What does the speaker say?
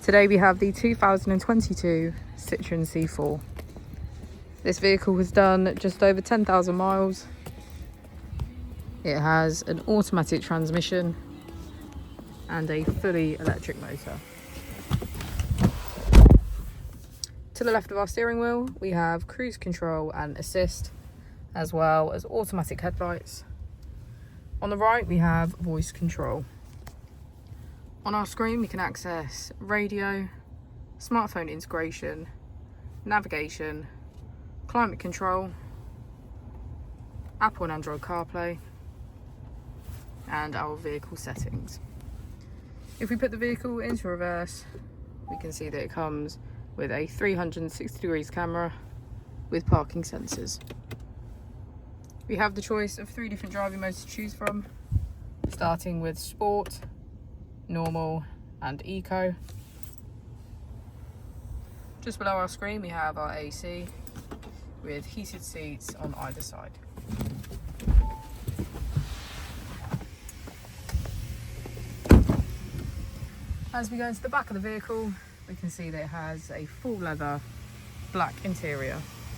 Today we have the 2022 Citroen C4. This vehicle has done just over 10,000 miles. It has an automatic transmission and a fully electric motor. To the left of our steering wheel, we have cruise control and assist, as well as automatic headlights. On the right, we have voice control. On our screen, we can access radio, smartphone integration, navigation, climate control, Apple and Android CarPlay, and our vehicle settings. If we put the vehicle into reverse, we can see that it comes with a 360 degrees camera with parking sensors. We have the choice of 3 different driving modes to choose from, starting with Sport, Normal and Eco. Just below our screen we have our AC with heated seats on either side. As we go into the back of the vehicle, we can see that it has a full leather black interior